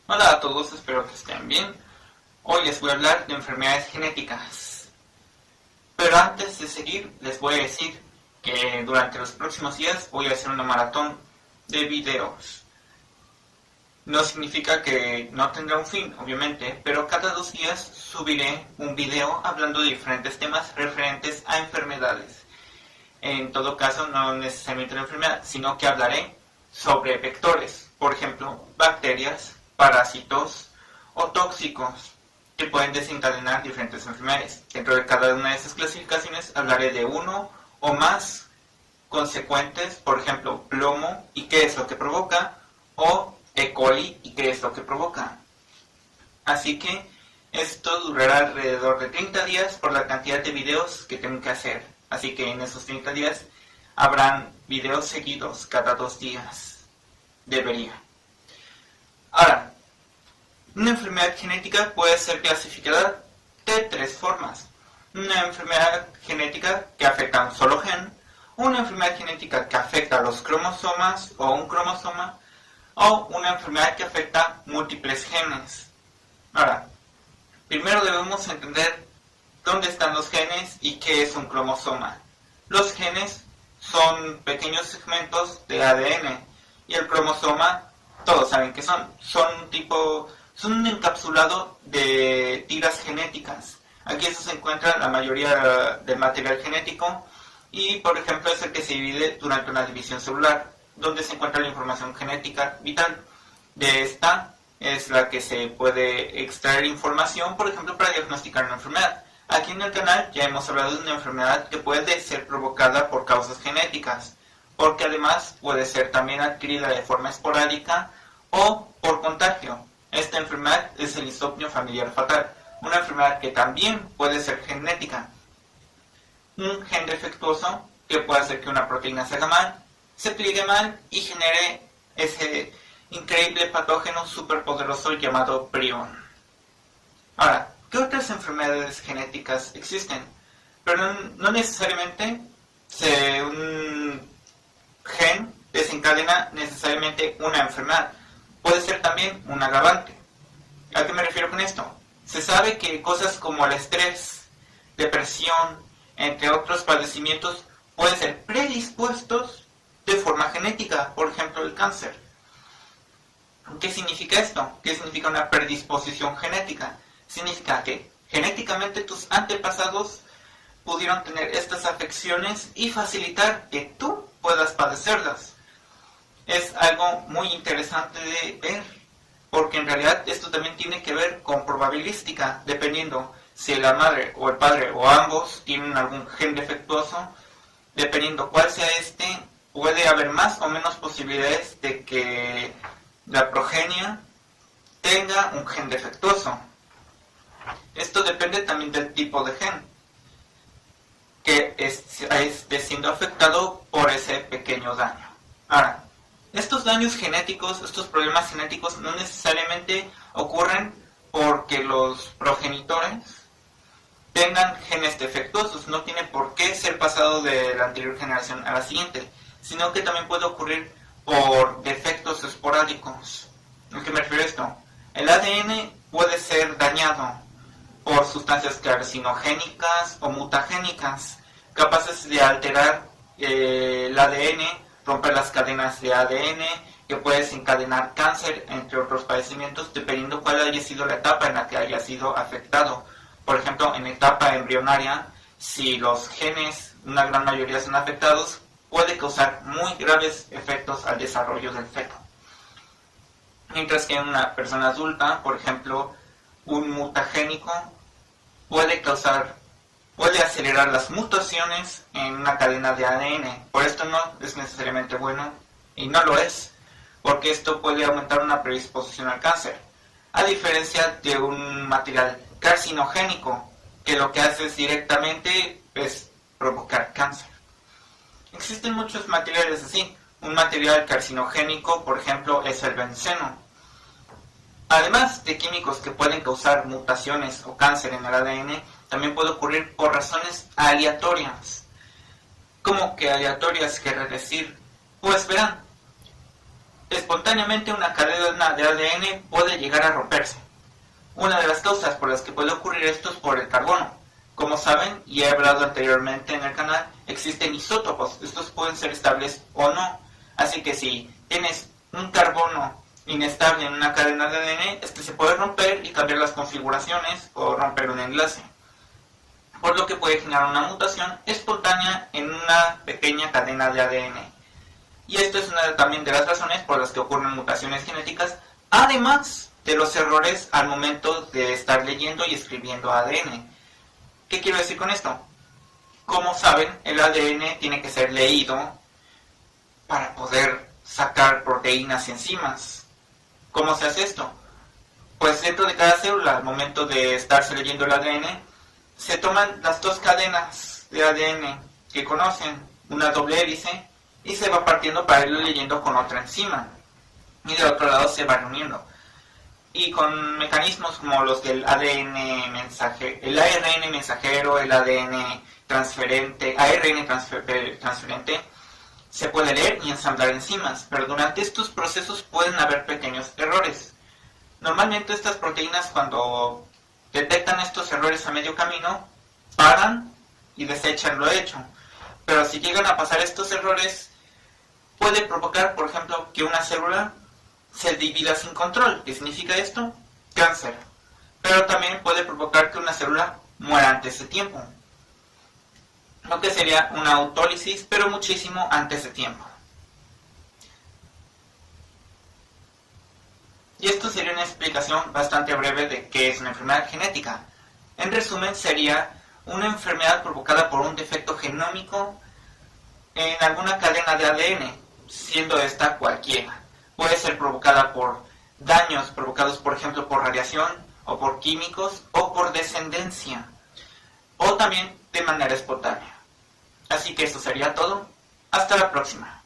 Hola a todos, espero que estén bien. Hoy les voy a hablar de enfermedades genéticas. Pero antes de seguir, les voy a decir que durante los próximos días voy a hacer una maratón de videos. No significa que no tendrá un fin, obviamente, pero cada 2 días subiré un video hablando de diferentes temas referentes a enfermedades. En todo caso, no necesariamente la enfermedad, sino que hablaré sobre vectores, por ejemplo, bacterias, parásitos o tóxicos que pueden desencadenar diferentes enfermedades. Dentro de cada una de esas clasificaciones hablaré de uno o más consecuentes, por ejemplo, plomo y qué es lo que provoca, o E. coli y qué es lo que provoca. Así que esto durará alrededor de 30 días por la cantidad de videos que tengo que hacer. Así que en esos 30 días habrán videos seguidos cada 2 días. Debería. Ahora, una enfermedad genética puede ser clasificada de 3 formas. Una enfermedad genética que afecta a un solo gen, una enfermedad genética que afecta a los cromosomas o un cromosoma, o una enfermedad que afecta múltiples genes. Ahora, primero debemos entender dónde están los genes y qué es un cromosoma. Los genes son pequeños segmentos de ADN y el cromosoma, todos saben que son un encapsulado de tiras genéticas. Aquí eso se encuentra la mayoría del material genético y, por ejemplo, es el que se divide durante una división celular, donde se encuentra la información genética vital. De esta es la que se puede extraer información, por ejemplo, para diagnosticar una enfermedad. Aquí en el canal ya hemos hablado de una enfermedad que puede ser provocada por causas genéticas, porque además puede ser también adquirida de forma esporádica o por contagio. Esta enfermedad es el insomnio familiar fatal, una enfermedad que también puede ser genética. Un gen defectuoso que puede hacer que una proteína se haga mal, se pliegue mal y genere ese increíble patógeno superpoderoso llamado prion. Ahora, ¿qué otras enfermedades genéticas existen? Pero no necesariamente un gen desencadena necesariamente una enfermedad. Puede ser también un agravante. ¿A qué me refiero con esto? Se sabe que cosas como el estrés, depresión, entre otros padecimientos, pueden ser predispuestos de forma genética, por ejemplo el cáncer. ¿Qué significa esto? ¿Qué significa una predisposición genética? Significa que genéticamente tus antepasados pudieron tener estas afecciones y facilitar que tú puedas padecerlas. Es algo muy interesante de ver, porque en realidad esto también tiene que ver con probabilística, dependiendo si la madre o el padre o ambos tienen algún gen defectuoso, dependiendo cuál sea este, puede haber más o menos posibilidades de que la progenie tenga un gen defectuoso. Esto depende también del tipo de gen que esté siendo afectado por ese pequeño daño. Ahora, estos daños genéticos, estos problemas genéticos no necesariamente ocurren porque los progenitores tengan genes defectuosos, no tiene por qué ser pasado de la anterior generación a la siguiente, sino que también puede ocurrir por defectos esporádicos. ¿A qué me refiero a esto? El ADN puede ser dañado por sustancias carcinogénicas o mutagénicas, capaces de alterar el ADN, romper las cadenas de ADN, que puede desencadenar cáncer, entre otros padecimientos, dependiendo cuál haya sido la etapa en la que haya sido afectado. Por ejemplo, en etapa embrionaria, si los genes, una gran mayoría son afectados, puede causar muy graves efectos al desarrollo del feto. Mientras que en una persona adulta, por ejemplo, un mutagénico puede acelerar las mutaciones en una cadena de ADN. Por esto no es necesariamente bueno, y no lo es, porque esto puede aumentar una predisposición al cáncer, a diferencia de un material carcinogénico, que lo que hace es directamente es provocar cáncer. Existen muchos materiales así. Un material carcinogénico, por ejemplo, es el benceno. Además de químicos que pueden causar mutaciones o cáncer en el ADN, también puede ocurrir por razones aleatorias. ¿Cómo que aleatorias quiere decir? Pues verán, Espontáneamente una cadena de ADN puede llegar a romperse. Una de las causas por las que puede ocurrir esto es por el carbono. Como saben, y he hablado anteriormente en el canal, existen isótopos. Estos pueden ser estables o no. Así que si tienes un carbono inestable en una cadena de ADN, este se puede romper y cambiar las configuraciones o romper un enlace, por lo que puede generar una mutación espontánea en una pequeña cadena de ADN. Y esto es una también de las razones por las que ocurren mutaciones genéticas, además de los errores al momento de estar leyendo y escribiendo ADN. ¿Qué quiero decir con esto? Como saben, el ADN tiene que ser leído para poder sacar proteínas y enzimas. ¿Cómo se hace esto? Pues dentro de cada célula, al momento de estarse leyendo el ADN, se toman las dos cadenas de ADN que conocen, una doble hélice, y se va partiendo para irlo leyendo con otra enzima. Y del otro lado se va reuniendo. Y con mecanismos como los del ARN mensajero, el ADN transferente, transferente, se puede leer y ensamblar enzimas, pero durante estos procesos pueden haber pequeños errores. Normalmente estas proteínas, cuando detectan estos errores a medio camino, paran y desechan lo hecho. Pero si llegan a pasar estos errores, puede provocar, por ejemplo, que una célula se divida sin control. ¿Qué significa esto? Cáncer. Pero también puede provocar que una célula muera antes de tiempo, lo que sería una autólisis, pero muchísimo antes de tiempo. Y esto sería una explicación bastante breve de qué es una enfermedad genética. En resumen, sería una enfermedad provocada por un defecto genómico en alguna cadena de ADN, siendo esta cualquiera. Puede ser provocada por daños provocados, por ejemplo, por radiación, o por químicos, o por descendencia, o también de manera espontánea. Así que eso sería todo. Hasta la próxima.